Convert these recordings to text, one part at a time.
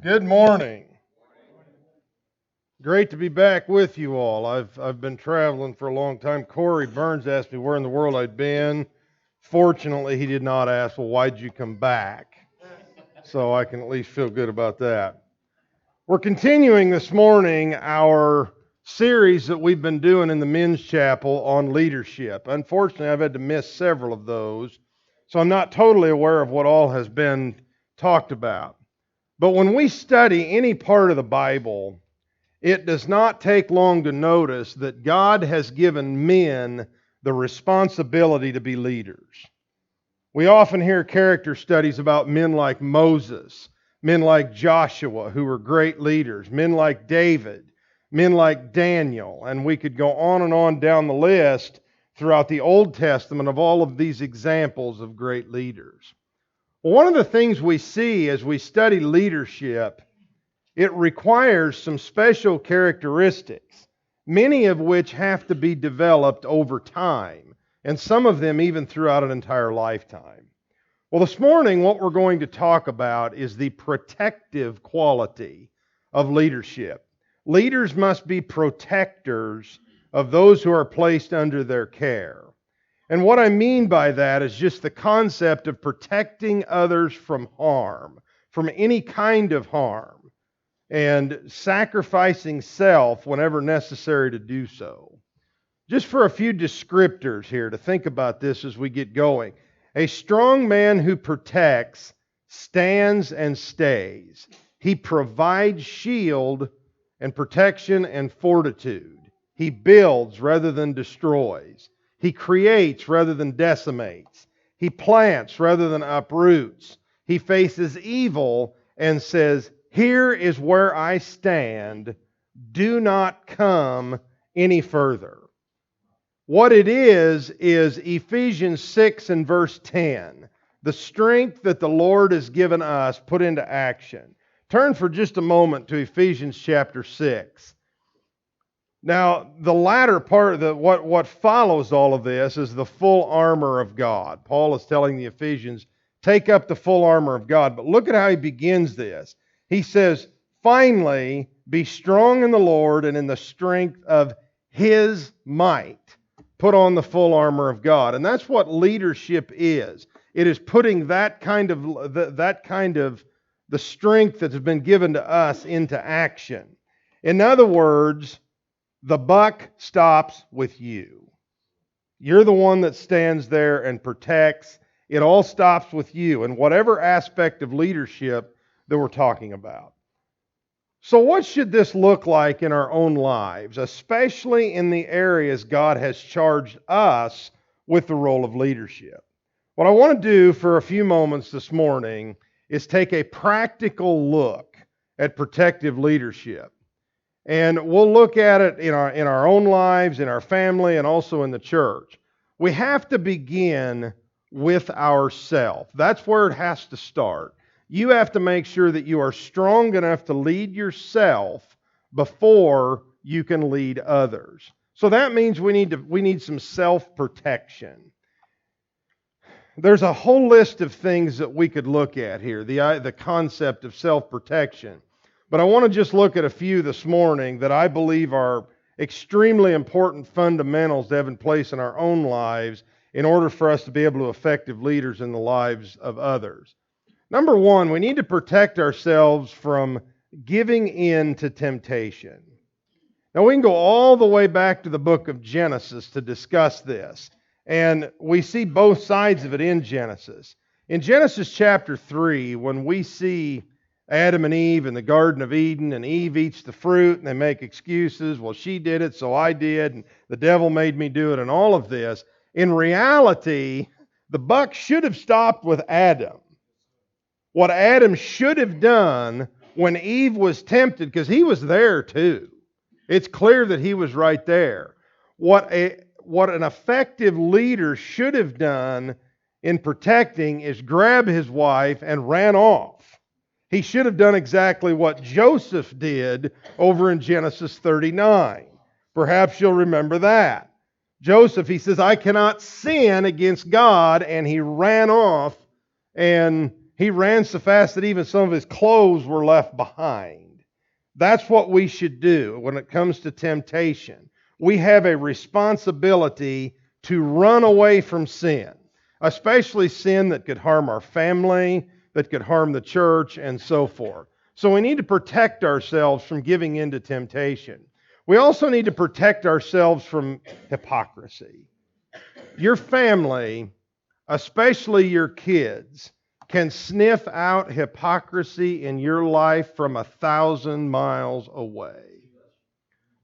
Good morning. Great to be back with you all. I've been traveling for a long time. Corey Burns asked me where in the world I'd been. Fortunately, he did not ask, well, why'd you come back? So I can at least feel good about that. We're continuing this morning our series that we've been doing in the men's chapel on leadership. Unfortunately, I've had to miss several of those, so I'm not totally aware of what all has been talked about. But when we study any part of the Bible, it does not take long to notice that God has given men the responsibility to be leaders. We often hear character studies about men like Moses, men like Joshua, who were great leaders, men like David, men like Daniel, and we could go on down the list throughout the Old Testament of all of these examples of great leaders. Well, one of the things we see as we study leadership, it requires some special characteristics, many of which have to be developed over time, and some of them even throughout an entire lifetime. Well, this morning, what we're going to talk about is the protective quality of leadership. Leaders must be protectors of those who are placed under their care. And what I mean by that is just the concept of protecting others from harm, from any kind of harm, and sacrificing self whenever necessary to do so. Just for a few descriptors here to think about this as we get going. A strong man who protects stands and stays. He provides shield and protection and fortitude. He builds rather than destroys. He creates rather than decimates. He plants rather than uproots. He faces evil and says, "Here is where I stand. Do not come any further." What it is Ephesians 6 and verse 10. The strength that the Lord has given us put into action. Turn for just a moment to Ephesians chapter 6. Now, the latter part of what follows all of this is the full armor of God. Paul is telling the Ephesians, take up the full armor of God. But look at how he begins this. He says, finally, be strong in the Lord and in the strength of His might. Put on the full armor of God. And that's what leadership is. It is putting that kind of the strength that has been given to us into action. In other words, the buck stops with you. You're the one that stands there and protects. It all stops with you in whatever aspect of leadership that we're talking about. So what should this look like in our own lives, especially in the areas God has charged us with the role of leadership? What I want to do for a few moments this morning is take a practical look at protective leadership. And we'll look at it in our own lives, in our family, and also in the church. We have to begin with ourselves. That's where it has to start. You have to make sure that you are strong enough to lead yourself before you can lead others. So that means we need some self-protection. There's a whole list of things that we could look at here, the concept of self-protection. But I want to just look at a few this morning that I believe are extremely important fundamentals to have in place in our own lives in order for us to be able to be effective leaders in the lives of others. Number one, we need to protect ourselves from giving in to temptation. Now, we can go all the way back to the book of Genesis to discuss this. And we see both sides of it in Genesis. In Genesis chapter 3, when we see Adam and Eve in the Garden of Eden, and Eve eats the fruit, and they make excuses. Well, she did it, so I did, and the devil made me do it, and all of this. In reality, the buck should have stopped with Adam. What Adam should have done when Eve was tempted, because he was there too. It's clear that he was right there. What an effective leader should have done in protecting is grab his wife and ran off. He should have done exactly what Joseph did over in Genesis 39. Perhaps you'll remember that. Joseph, he says, I cannot sin against God, and he ran off and He ran so fast that even some of his clothes were left behind. That's what we should do when it comes to temptation. We have a responsibility to run away from sin, especially sin that could harm our family, that could harm the church, and so forth. So we need to protect ourselves from giving in to temptation. We also need to protect ourselves from hypocrisy. Your family, especially your kids, can sniff out hypocrisy in your life from 1,000 miles away.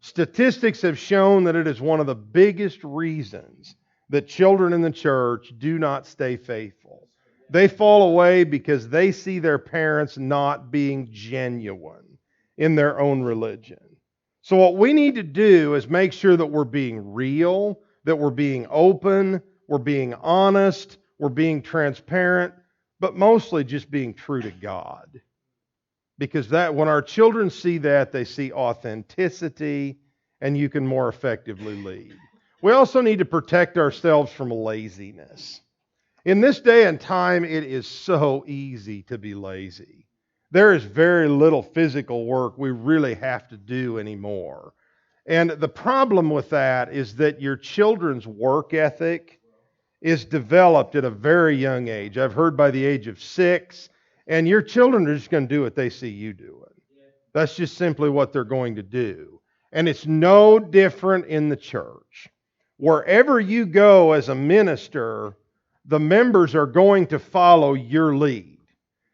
Statistics have shown that it is one of the biggest reasons that children in the church do not stay faithful. They fall away because they see their parents not being genuine in their own religion. So what we need to do is make sure that we're being real, that we're being open, we're being honest, we're being transparent, but mostly just being true to God. Because that when our children see that, they see authenticity, and you can more effectively lead. We also need to protect ourselves from laziness. In this day and time, it is so easy to be lazy. There is very little physical work we really have to do anymore. And the problem with that is that your children's work ethic is developed at a very young age. I've heard by the age of 6, and your children are just going to do what they see you doing. That's just simply what they're going to do. And it's no different in the church. Wherever you go as a minister, the members are going to follow your lead.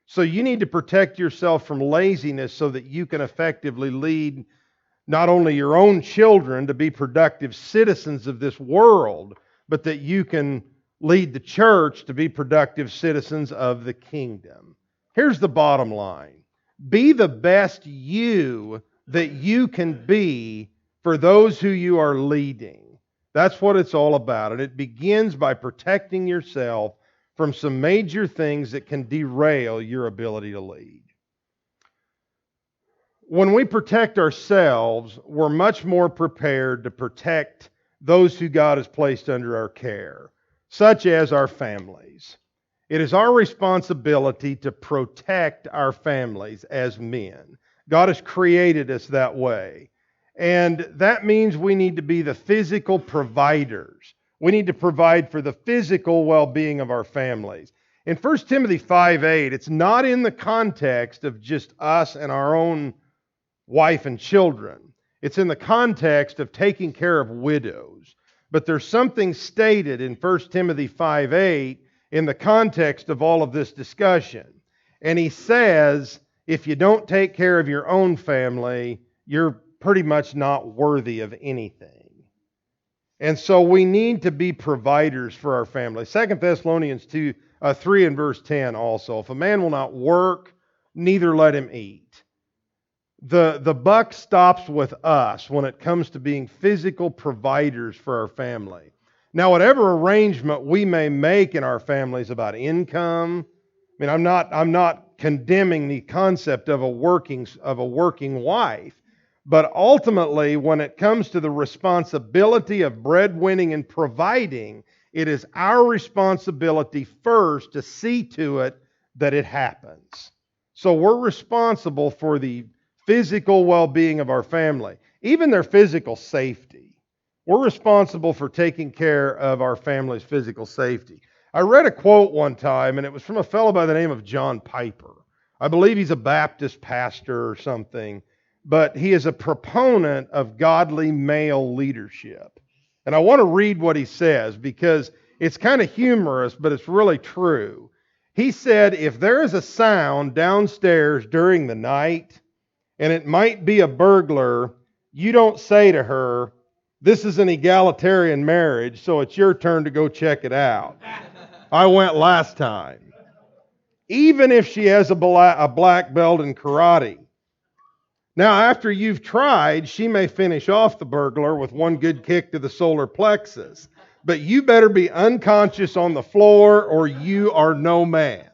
So you need to protect yourself from laziness so that you can effectively lead not only your own children to be productive citizens of this world, but that you can lead the church to be productive citizens of the kingdom. Here's the bottom line. Be the best you that you can be for those who you are leading. That's what it's all about. And it begins by protecting yourself from some major things that can derail your ability to lead. When we protect ourselves, we're much more prepared to protect those who God has placed under our care, such as our families. It is our responsibility to protect our families as men. God has created us that way. And that means we need to be the physical providers. We need to provide for the physical well-being of our families. In 1 Timothy 5:8, it's not in the context of just us and our own wife and children. It's in the context of taking care of widows. But there's something stated in 1 Timothy 5:8 in the context of all of this discussion. And he says, if you don't take care of your own family, you're pretty much not worthy of anything. And so we need to be providers for our family. 2 Thessalonians 3 and verse 10 also. If a man will not work, neither let him eat. The buck stops with us when it comes to being physical providers for our family. Now, whatever arrangement we may make in our families about income, I mean, I'm not condemning the concept of a working wife, but ultimately, when it comes to the responsibility of breadwinning and providing, it is our responsibility first to see to it that it happens. So we're responsible for the physical well-being of our family, even their physical safety. We're responsible for taking care of our family's physical safety. I read a quote one time, and it was from a fellow by the name of John Piper. I believe he's a Baptist pastor or something, but he is a proponent of godly male leadership. And I want to read what he says because it's kind of humorous, but it's really true. He said, if there is a sound downstairs during the night, and it might be a burglar, you don't say to her, this is an egalitarian marriage, so it's your turn to go check it out. I went last time. Even if she has a black belt in karate. Now, after you've tried, she may finish off the burglar with one good kick to the solar plexus. But you better be unconscious on the floor or you are no man.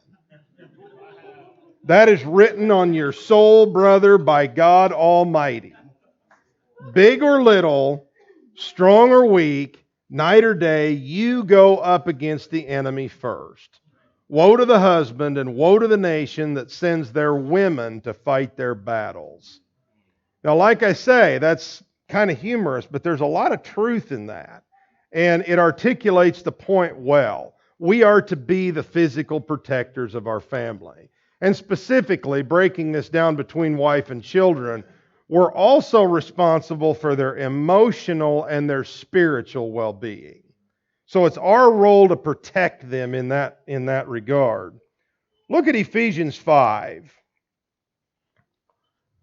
That is written on your soul, brother, by God Almighty. Big or little, strong or weak, night or day, you go up against the enemy first. Woe to the husband and woe to the nation that sends their women to fight their battles. Now, like I say, that's kind of humorous, but there's a lot of truth in that. And it articulates the point well. We are to be the physical protectors of our family. And specifically, breaking this down between wife and children, we're also responsible for their emotional and their spiritual well-being. So it's our role to protect them in that regard. Look at Ephesians 5.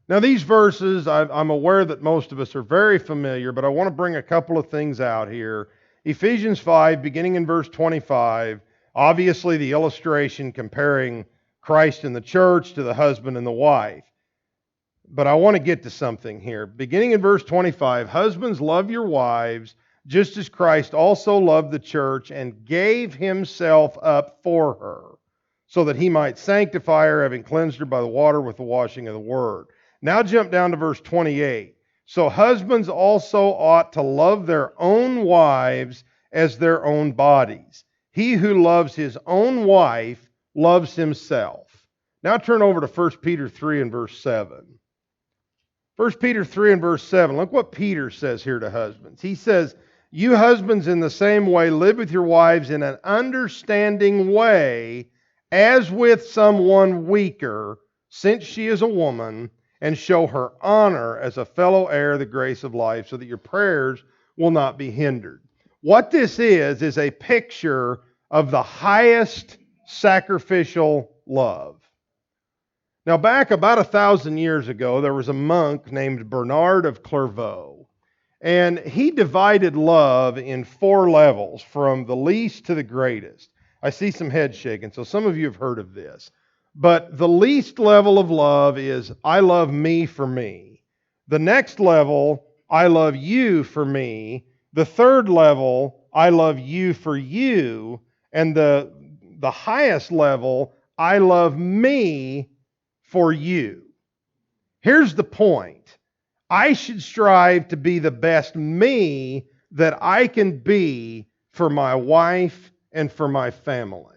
Now these verses, I'm aware that most of us are very familiar, but I want to bring a couple of things out here. Ephesians 5, beginning in verse 25, obviously the illustration comparing Christ and the church to the husband and the wife. But I want to get to something here. Beginning in verse 25, husbands, love your wives, just as Christ also loved the church and gave himself up for her, so that he might sanctify her, having cleansed her by the water with the washing of the word. Now jump down to verse 28. So husbands also ought to love their own wives as their own bodies. He who loves his own wife loves himself. Now turn over to 1 Peter 3 and verse 7. 1 Peter 3 and verse 7. Look what Peter says here to husbands. He says, you husbands in the same way live with your wives in an understanding way as with someone weaker, since she is a woman, and show her honor as a fellow heir of the grace of life, so that your prayers will not be hindered. What this is a picture of the highest sacrificial love. Now, back about 1,000 years ago, there was a monk named Bernard of Clairvaux. And he divided love in 4 levels, from the least to the greatest. I see some heads shaking, so some of you have heard of this. But the least level of love is, I love me for me. The next level, I love you for me. The third level, I love you for you. And the highest level, I love me for you. Here's the point. I should strive to be the best me that I can be for my wife and for my family.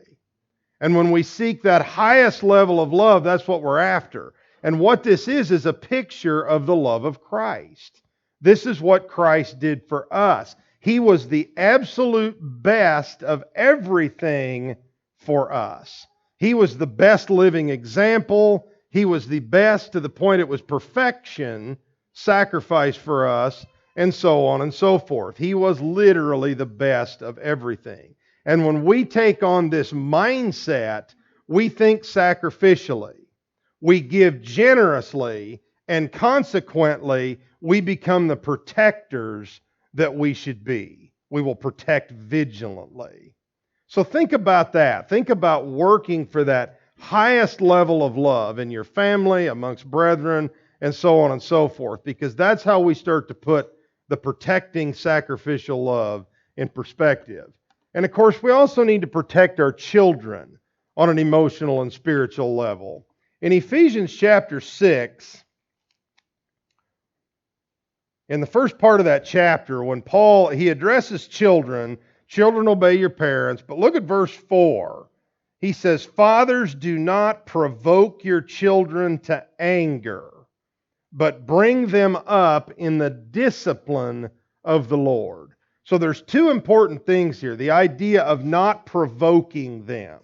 And when we seek that highest level of love, that's what we're after. And what this is a picture of the love of Christ. This is what Christ did for us. He was the absolute best of everything for us. He was the best living example. He was the best to the point it was perfection, sacrifice for us, and so on and so forth. He was literally the best of everything. And when we take on this mindset, we think sacrificially, we give generously, and consequently, we become the protectors that we should be. We will protect vigilantly. So think about that. Think about working for that highest level of love in your family, amongst brethren, and so on and so forth, because that's how we start to put the protecting sacrificial love in perspective. And of course, we also need to protect our children on an emotional and spiritual level. In Ephesians chapter 6, in the first part of that chapter, when Paul, he addresses children, children obey your parents, but look at verse 4. He says, fathers, do not provoke your children to anger, but bring them up in the discipline of the Lord. So there's 2 important things here. The idea of not provoking them.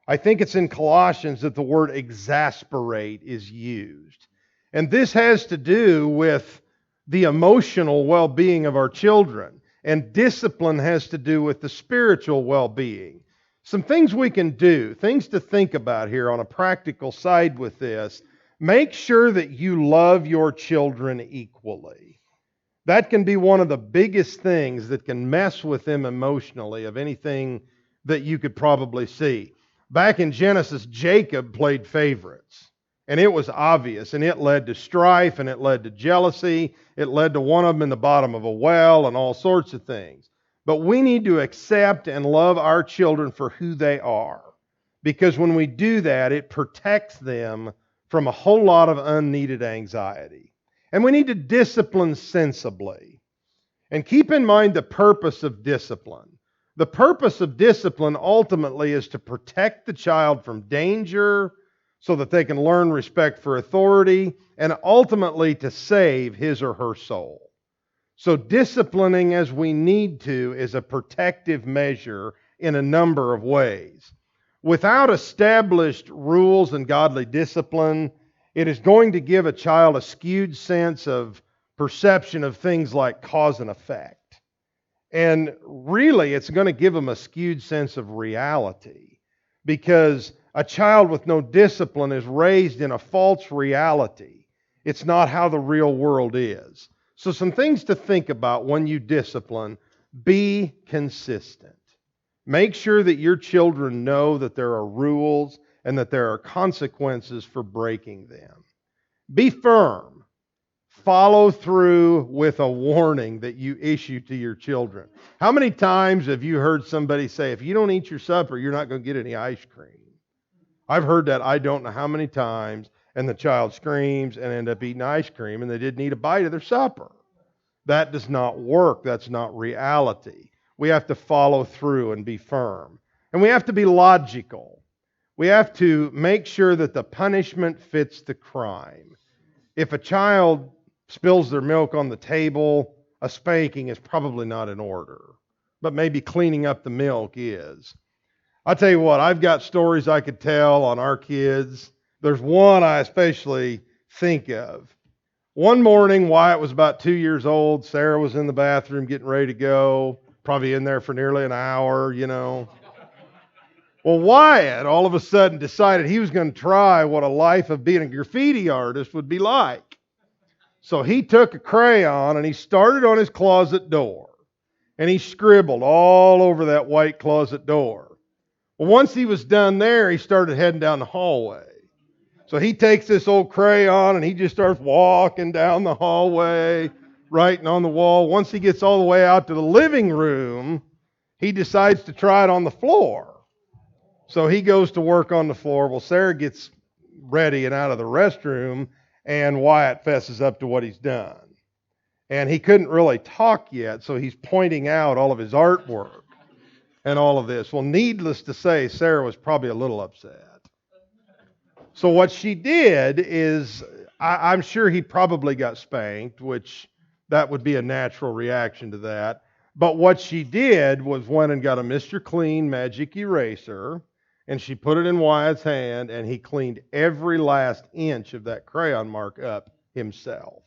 I think it's in Colossians that the word exasperate is used. And this has to do with the emotional well-being of our children. And discipline has to do with the spiritual well-being. Some things we can do, things to think about here on a practical side with this. Make sure that you love your children equally. That can be one of the biggest things that can mess with them emotionally of anything that you could probably see. Back in Genesis, Jacob played favorites. And it was obvious. And it led to strife, and it led to jealousy. It led to one of them in the bottom of a well and all sorts of things. But we need to accept and love our children for who they are. Because when we do that, it protects them from a whole lot of unneeded anxiety. And we need to discipline sensibly. And keep in mind the purpose of discipline. The purpose of discipline ultimately is to protect the child from danger so that they can learn respect for authority and ultimately to save his or her soul. So disciplining as we need to is a protective measure in a number of ways. Without established rules and godly discipline, it is going to give a child a skewed sense of perception of things like cause and effect. And really, it's going to give them a skewed sense of reality, because a child with no discipline is raised in a false reality. It's not how the real world is. So some things to think about when you discipline: be consistent. Make sure that your children know that there are rules and that there are consequences for breaking them. Be firm. Follow through with a warning that you issue to your children. How many times have you heard somebody say, if you don't eat your supper, you're not going to get any ice cream? I've heard that I don't know how many times, and the child screams and end up eating ice cream, and they didn't eat a bite of their supper. That does not work. That's not reality. We have to follow through and be firm. And we have to be logical. We have to make sure that the punishment fits the crime. If a child spills their milk on the table, a spanking is probably not in order. But maybe cleaning up the milk is. I'll tell you what, I've got stories I could tell on our kids. There's one I especially think of. One morning, Wyatt was about 2 years old. Sarah was in the bathroom getting ready to go. Probably in there for nearly an hour, Well, Wyatt all of a sudden decided he was going to try what a life of being a graffiti artist would be like. So he took a crayon and he started on his closet door. And he scribbled all over that white closet door. Well, once he was done there, he started heading down the hallway. So he takes this old crayon and he just starts walking down the hallway, writing on the wall. Once he gets all the way out to the living room, he decides to try it on the floor. So he goes to work on the floor. Well, Sarah gets ready and out of the restroom, and Wyatt fesses up to what he's done. And he couldn't really talk yet, so he's pointing out all of his artwork and all of this. Well, needless to say, Sarah was probably a little upset. So what she did is, I'm sure he probably got spanked, which that would be a natural reaction to that. But what she did was went and got a Mr. Clean magic eraser, and she put it in Wyatt's hand, and he cleaned every last inch of that crayon mark up himself.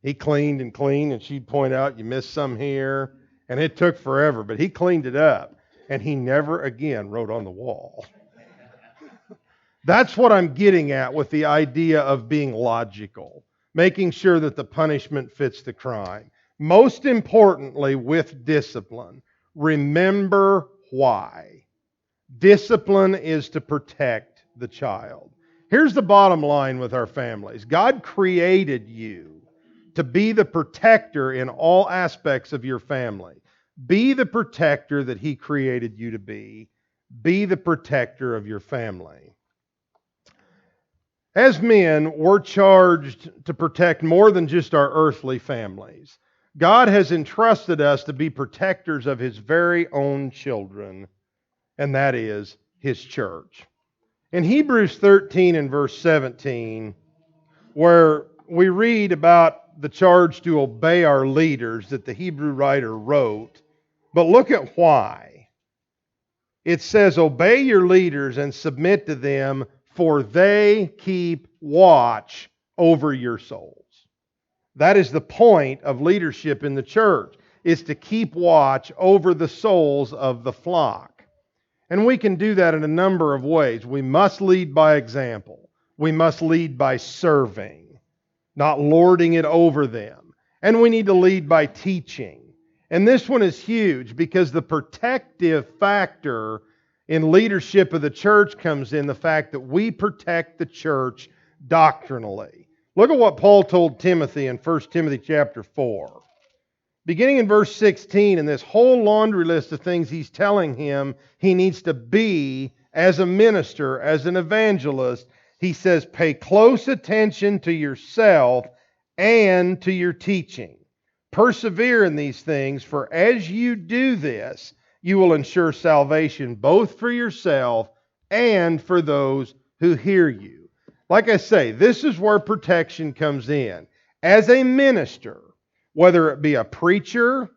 He cleaned, and she'd point out, you missed some here, and it took forever, but he cleaned it up, and he never again wrote on the wall. That's what I'm getting at with the idea of being logical, making sure that the punishment fits the crime. Most importantly, with discipline, remember why. Discipline is to protect the child. Here's the bottom line with our families. God created you to be the protector in all aspects of your family. Be the protector that He created you to be. Be the protector of your family. As men, we're charged to protect more than just our earthly families. God has entrusted us to be protectors of His very own children, and that is His church. In Hebrews 13 and verse 17, where we read about the charge to obey our leaders that the Hebrew writer wrote, but look at why. It says, obey your leaders and submit to them, for they keep watch over your souls. That is the point of leadership in the church, is to keep watch over the souls of the flock. And we can do that in a number of ways. We must lead by example. We must lead by serving, not lording it over them. And we need to lead by teaching. And this one is huge because the protective factor in leadership of the church comes in the fact that we protect the church doctrinally. Look at what Paul told Timothy in 1 Timothy chapter 4. Beginning in verse 16, in this whole laundry list of things he's telling him he needs to be as a minister, as an evangelist, he says, pay close attention to yourself and to your teaching. Persevere in these things, for as you do this, you will ensure salvation both for yourself and for those who hear you. Like I say, this is where protection comes in. As a minister, whether it be a preacher,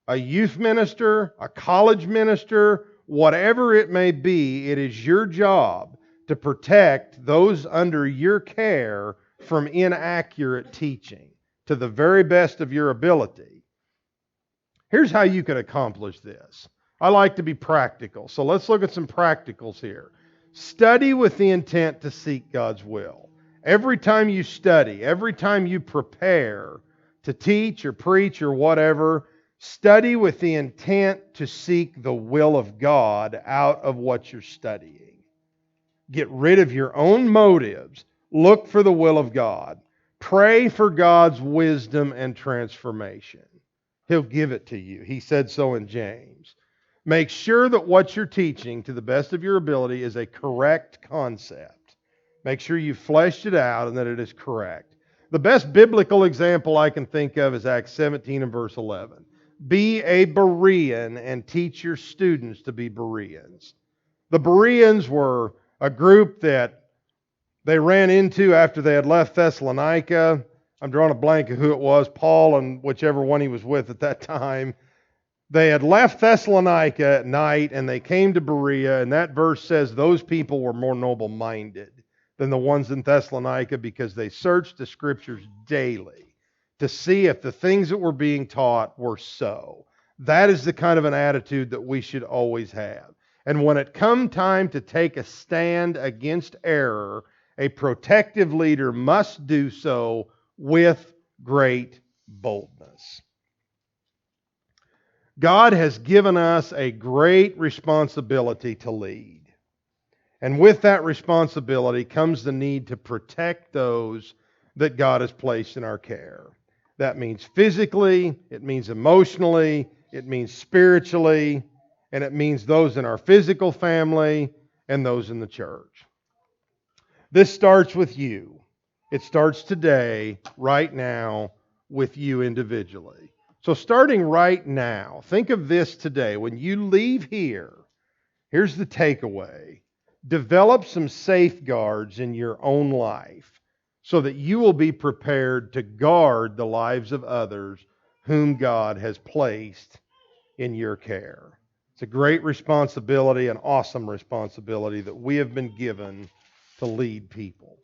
a youth minister, a college minister, whatever it may be, it is your job to protect those under your care from inaccurate teaching to the very best of your ability. Here's how you can accomplish this. I like to be practical, so let's look at some practicals here. Study with the intent to seek God's will. Every time you study, every time you prepare to teach or preach or whatever, study with the intent to seek the will of God out of what you're studying. Get rid of your own motives. Look for the will of God. Pray for God's wisdom and transformation. He'll give it to you. He said so in James. Make sure that what you're teaching, to the best of your ability, is a correct concept. Make sure you've fleshed it out and that it is correct. The best biblical example I can think of is Acts 17 and verse 11. Be a Berean and teach your students to be Bereans. The Bereans were a group that they ran into after they had left Thessalonica. I'm drawing a blank of who it was, Paul and whichever one he was with at that time. They had left Thessalonica at night and they came to Berea, and that verse says those people were more noble-minded than the ones in Thessalonica because they searched the Scriptures daily to see if the things that were being taught were so. That is the kind of an attitude that we should always have. And when it come time to take a stand against error, a protective leader must do so with great boldness. God has given us a great responsibility to lead. And with that responsibility comes the need to protect those that God has placed in our care. That means physically, it means emotionally, it means spiritually, and it means those in our physical family and those in the church. This starts with you. It starts today, right now, with you individually. So starting right now, think of this today. When you leave here, here's the takeaway. Develop some safeguards in your own life so that you will be prepared to guard the lives of others whom God has placed in your care. It's a great responsibility, an awesome responsibility that we have been given to lead people.